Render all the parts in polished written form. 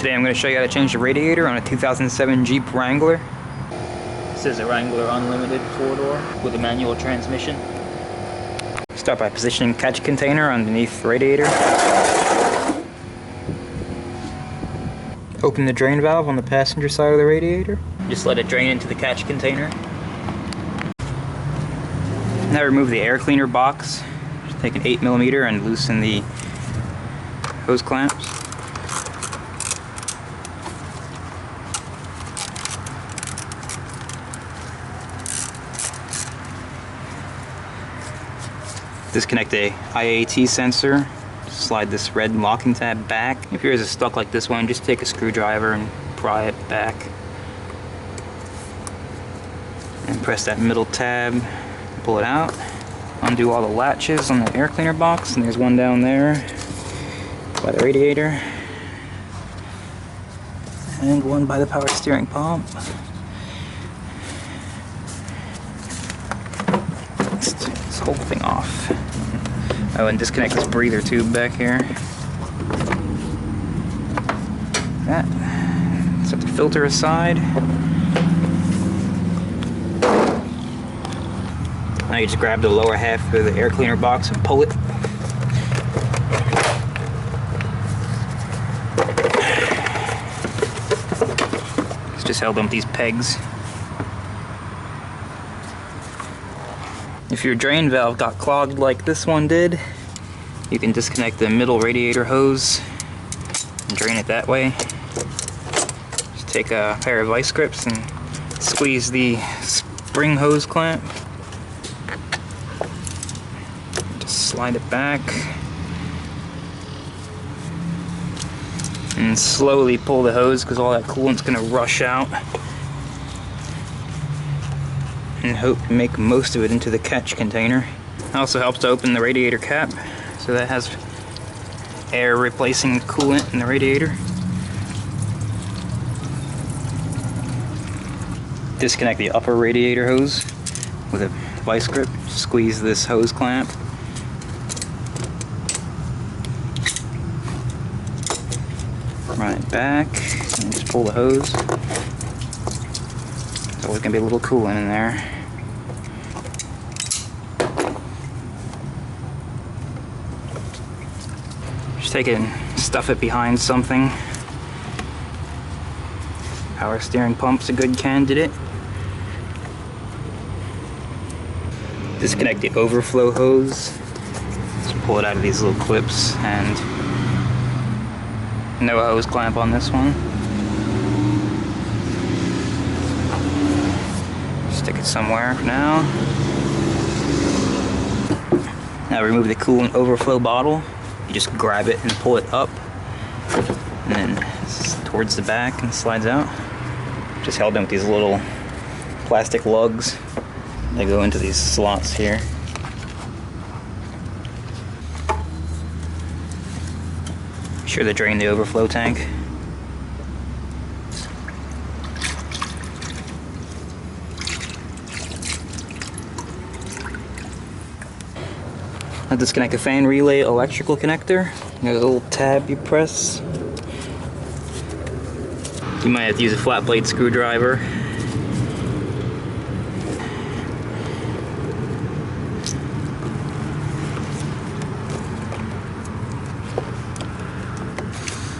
Today I'm going to show you how to change the radiator on a 2007 Jeep Wrangler. This is a Wrangler Unlimited 4-door with a manual transmission. Start by positioning catch container underneath the radiator. Open the drain valve on the passenger side of the radiator. Just let it drain into the catch container. Now remove the air cleaner box. Just take an 8mm and loosen the hose clamps. Disconnect the IAT sensor. Slide this red locking tab back. If yours is stuck like this one, just take a screwdriver and pry it back. And press that middle tab, pull it out. Undo all the latches on the air cleaner box, and there's one down there by the radiator. And one by the power steering pump. Let's take this whole thing off. Oh, and disconnect this breather tube back here. That. Set the filter aside. Now you just grab the lower half of the air cleaner box and pull it. It's just held on with these pegs. If your drain valve got clogged like this one did, you can disconnect the middle radiator hose and drain it that way. Just take a pair of vice grips and squeeze the spring hose clamp. Just slide it back and slowly pull the hose because all that coolant's going to rush out. And hope to make most of it into the catch container. It also helps to open the radiator cap, so that has air replacing coolant in the radiator. Disconnect the upper radiator hose with a vice grip. Squeeze this hose clamp. Run it back and just pull the hose. There's always going to be a little coolant in there. Just take it and stuff it behind something. Power steering pump's a good candidate. Disconnect the overflow hose. Just pull it out of these little clips, and no hose clamp on this one. Stick it somewhere for now. Now remove the coolant overflow bottle. You just grab it and pull it up, and then towards the back and slides out. Just held in with these little plastic lugs. They go into these slots here. Be sure to drain the overflow tank. Now disconnect the fan relay electrical connector. There's a little tab you press. You might have to use a flat blade screwdriver.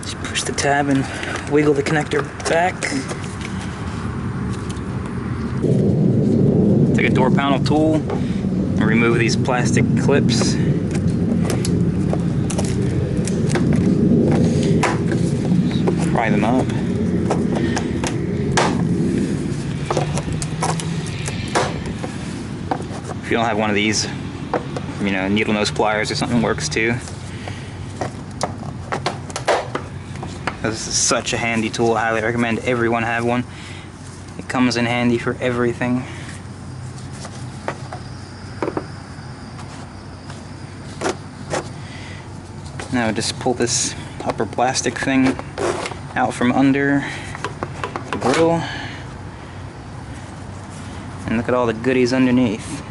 Just push the tab and wiggle the connector back. Take a door panel tool and remove these plastic clips. Pry them up. If you don't have one of these, you know, needle nose pliers or something works too. This is such a handy tool. I highly recommend everyone have one. It comes in handy for everything. Now just pull this upper plastic thing out from under the grill, and look at all the goodies underneath.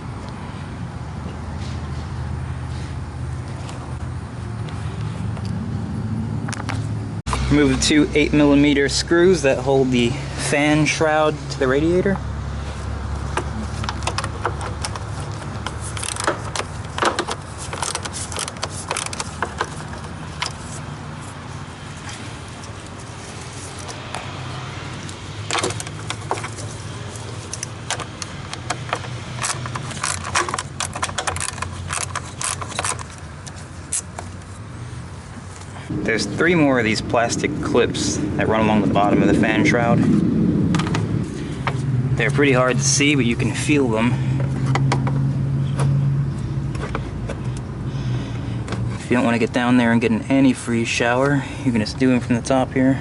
Remove the two 8mm screws that hold the fan shroud to the radiator. There's 3 more of these plastic clips that run along the bottom of the fan shroud. They're pretty hard to see, but you can feel them. If you don't want to get down there and get an antifreeze shower, you can just do them from the top here.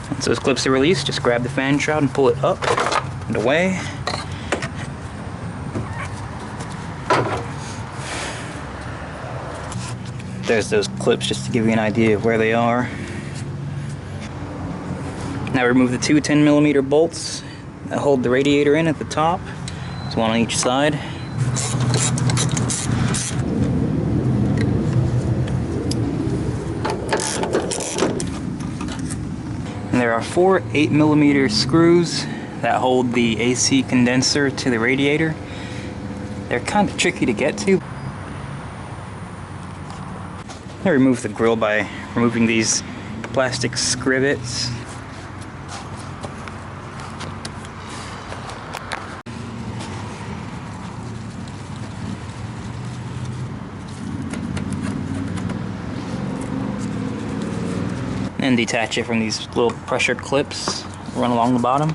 Once those clips are released, just grab the fan shroud and pull it up and away. There's those clips just to give you an idea of where they are. Now remove the two 10mm bolts that hold the radiator in at the top. There's one on each side. And there are 4 8mm screws that hold the AC condenser to the radiator. They're kind of tricky to get to. I remove the grill by removing these plastic scrivets. And detach it from these little pressure clips that run along the bottom.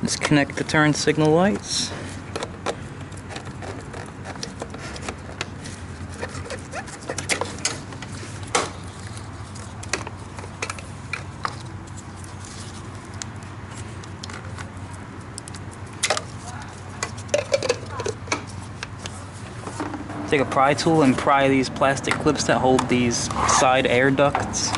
Disconnect the turn signal lights. Take a pry tool and pry these plastic clips that hold these side air ducts.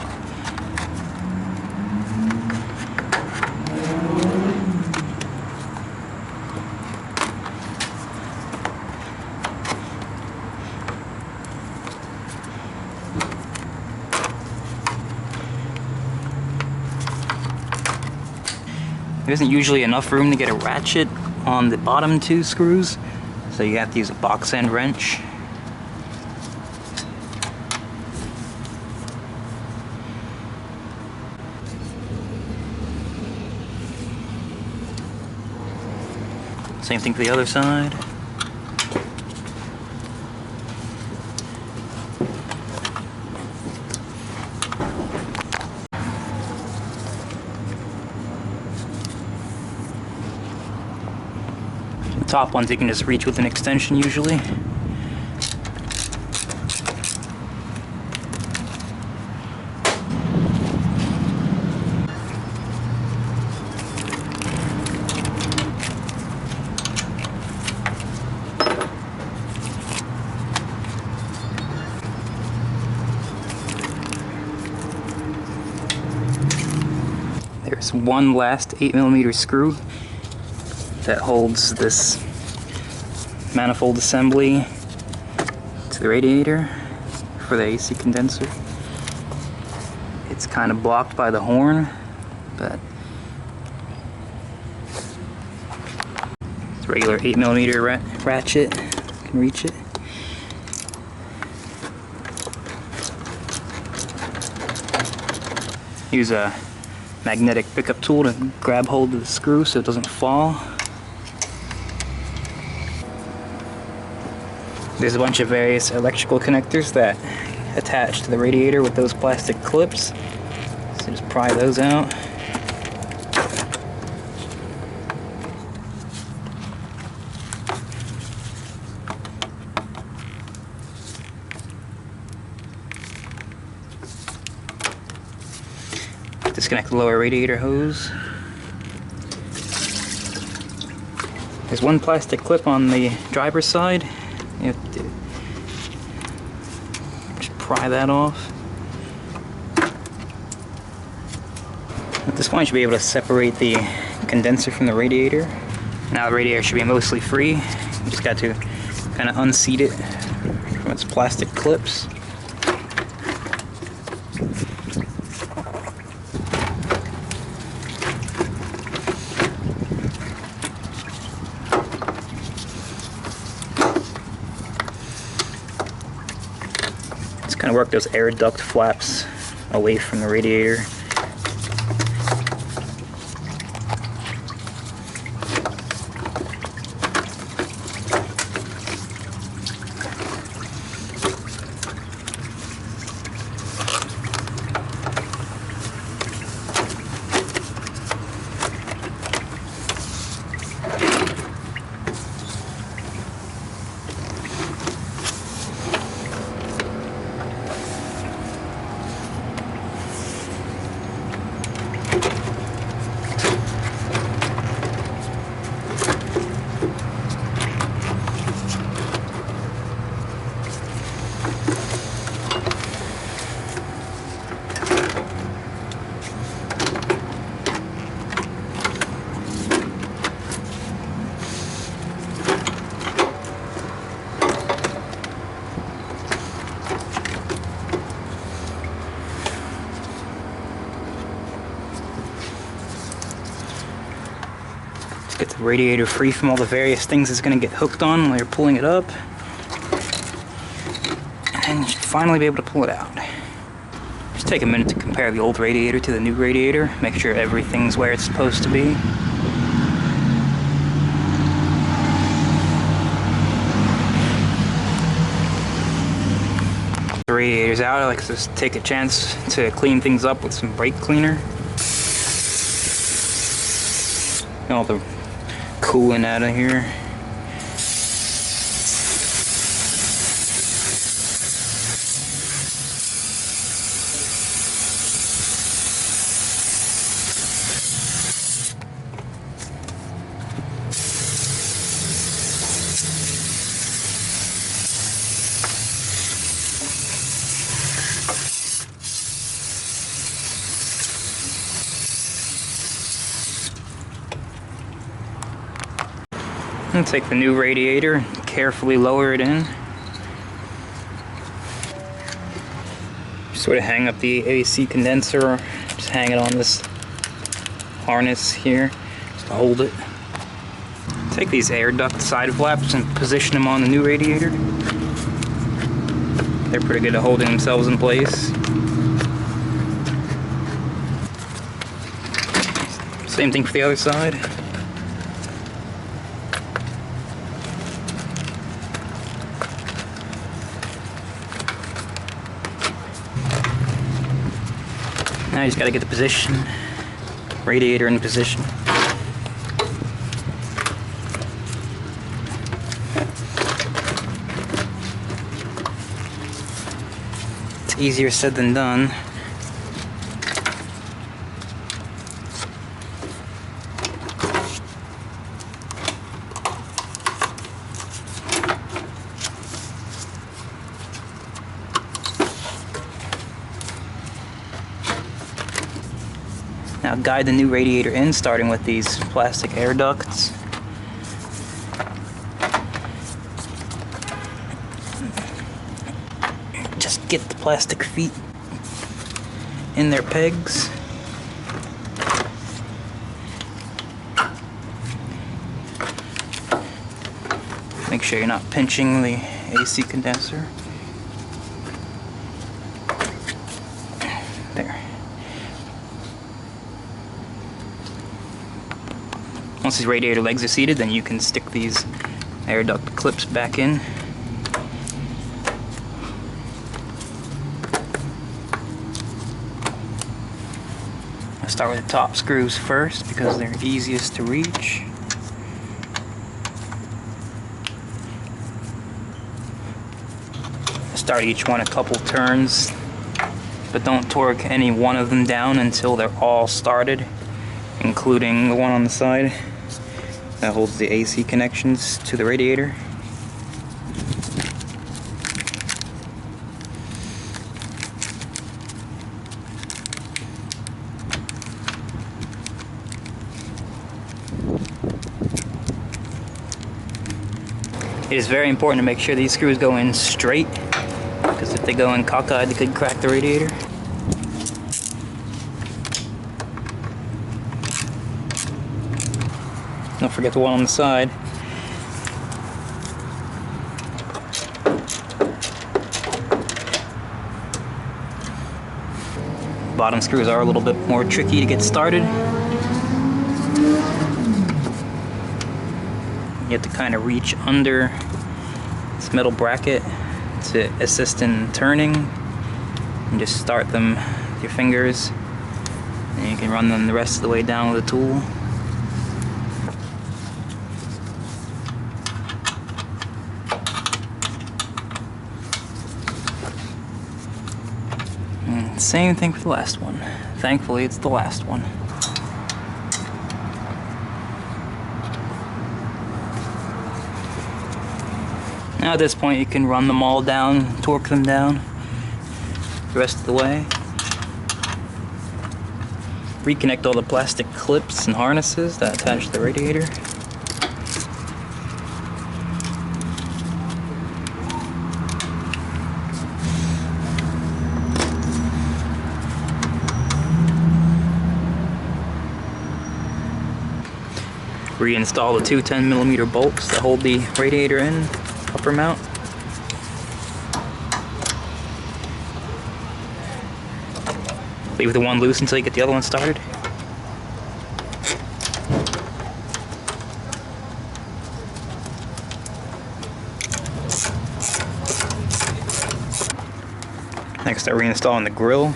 There isn't usually enough room to get a ratchet on the bottom 2 screws, so you have to use a box end wrench. Same thing for the other side. The top ones you can just reach with an extension usually. There's one last 8mm screw that holds this manifold assembly to the radiator for the AC condenser. It's kind of blocked by the horn, but it's a regular 8mm ratchet. You can reach it. Use a magnetic pickup tool to grab hold of the screw so it doesn't fall. There's a bunch of various electrical connectors that attach to the radiator with those plastic clips. So just pry those out. Disconnect the lower radiator hose. There's one plastic clip on the driver's side. You have to just pry that off. At this point, you should be able to separate the condenser from the radiator. Now the radiator should be mostly free. You just got to kind of unseat it from its plastic clips. Kind of work those air duct flaps away from the radiator. Get the radiator free from all the various things it's going to get hooked on while you're pulling it up. And then you should finally be able to pull it out. Just take a minute to compare the old radiator to the new radiator. Make sure everything's where it's supposed to be. The radiator's out. I like to just take a chance to clean things up with some brake cleaner. Get all the coolant out of here. And take the new radiator and carefully lower it in. Sort of hang up the AC condenser, or just hang it on this harness here just to hold it. Take these air duct side flaps and position them on the new radiator. They're pretty good at holding themselves in place. Same thing for the other side. Now you just gotta get the position, radiator in position. It's easier said than done. Now guide the new radiator in, starting with these plastic air ducts. Just get the plastic feet in their pegs. Make sure you're not pinching the AC condenser. There. Once these radiator legs are seated, then you can stick these air duct clips back in. Start with the top screws first because they're easiest to reach. Start each one a couple turns, but don't torque any one of them down until they're all started, including the one on the side that holds the AC connections to the radiator. It is very important to make sure these screws go in straight, because if they go in cockeyed, they could crack the radiator. Don't forget the one on the side. Bottom screws are a little bit more tricky to get started. You have to kind of reach under this metal bracket to assist in turning, and just start them with your fingers, and you can run them the rest of the way down with a tool. And same thing for the last one. Thankfully, it's the last one. Now at this point you can run them all down, torque them down the rest of the way. Reconnect all the plastic clips and harnesses that attach to the radiator. Reinstall the two 10mm bolts that hold the radiator in. Upper mount. Leave the one loose until you get the other one started. Next, start reinstalling the grill.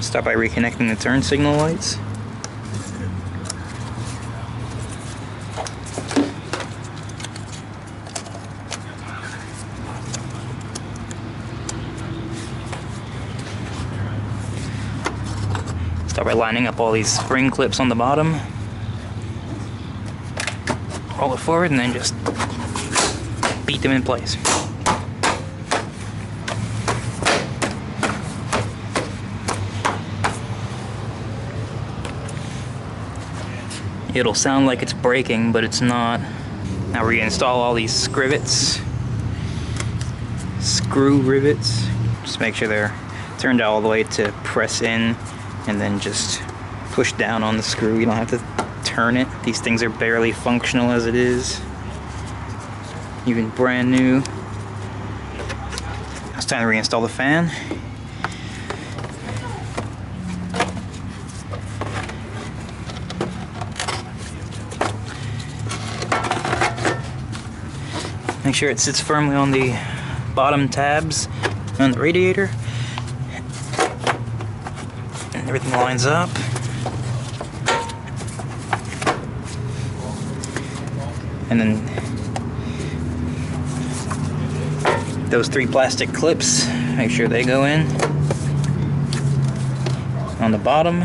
Start by reconnecting the turn signal lights. Start by lining up all these spring clips on the bottom. Roll it forward and then just beat them in place. It'll sound like it's breaking, but it's not. Now reinstall all these screw rivets. Just make sure they're turned all the way to press in, and then just push down on the screw. You don't have to turn it. These things are barely functional as it is. Even brand new. Now it's time to reinstall the fan. Make sure it sits firmly on the bottom tabs on the radiator. Everything lines up. And then those three plastic clips, make sure they go in on the bottom.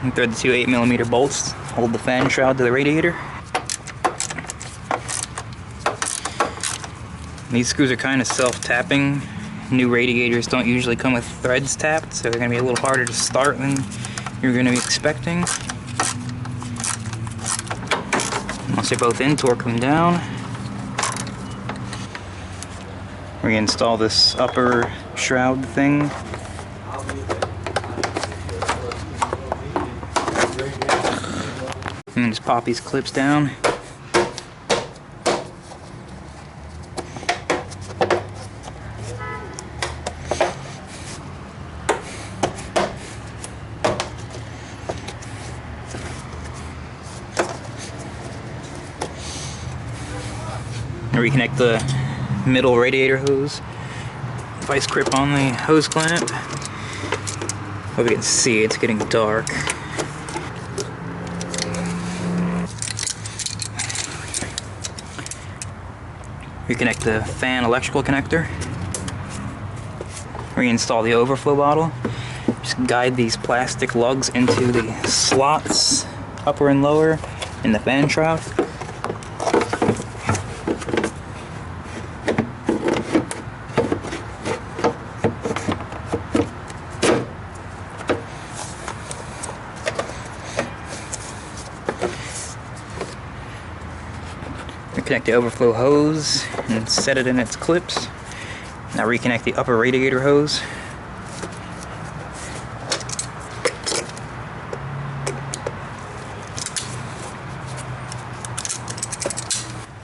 And thread the two 8mm bolts, hold the fan shroud to the radiator. These screws are kind of self-tapping. New radiators don't usually come with threads tapped, so they're going to be a little harder to start than you're going to be expecting. Once they're both in, torque them down. Reinstall this upper shroud thing. And just pop these clips down. reconnect the middle radiator hose. Vice grip on the hose clamp. Hope you can see it's getting dark. Reconnect the fan electrical connector. Reinstall the overflow bottle. Just guide these plastic lugs into the slots, upper and lower, in the fan shroud. Reconnect the overflow hose and set it in its clips. Now reconnect the upper radiator hose.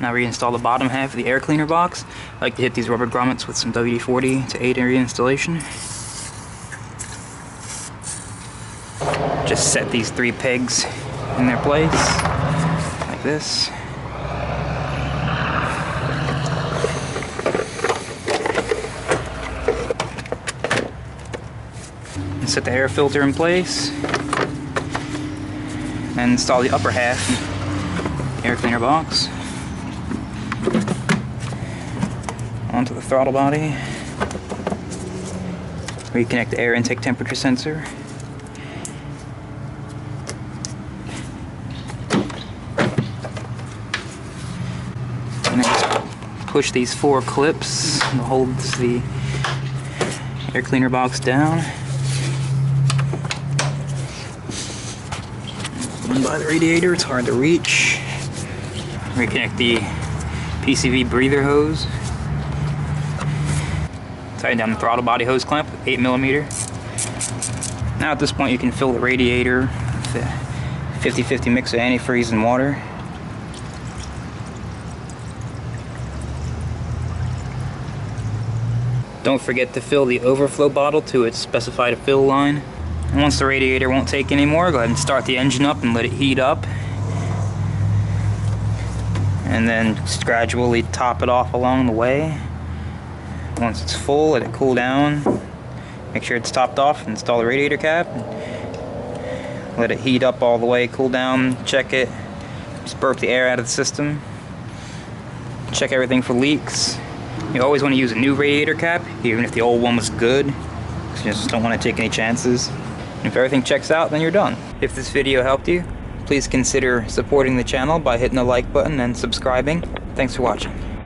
Now reinstall the bottom half of the air cleaner box. I like to hit these rubber grommets with some WD-40 to aid in reinstallation. Just set these 3 pegs in their place, like this. And set the air filter in place. And install the upper half of the air cleaner box. Onto the throttle body. Reconnect the air intake temperature sensor. And then just push these 4 clips and holds the air cleaner box down. One by the radiator, it's hard to reach. Reconnect the PCV breather hose. Tighten down the throttle body hose clamp with 8mm. Now at this point you can fill the radiator with a 50-50 mix of antifreeze and water. Don't forget to fill the overflow bottle to its specified fill line. And once the radiator won't take anymore, go ahead and start the engine up and let it heat up. And then just gradually top it off along the way. Once it's full, let it cool down. Make sure it's topped off, install the radiator cap. Let it heat up all the way, cool down, check it. Just burp the air out of the system. Check everything for leaks. You always want to use a new radiator cap, even if the old one was good. You just don't want to take any chances. And if everything checks out, then you're done. If this video helped you, please consider supporting the channel by hitting the like button and subscribing. Thanks for watching.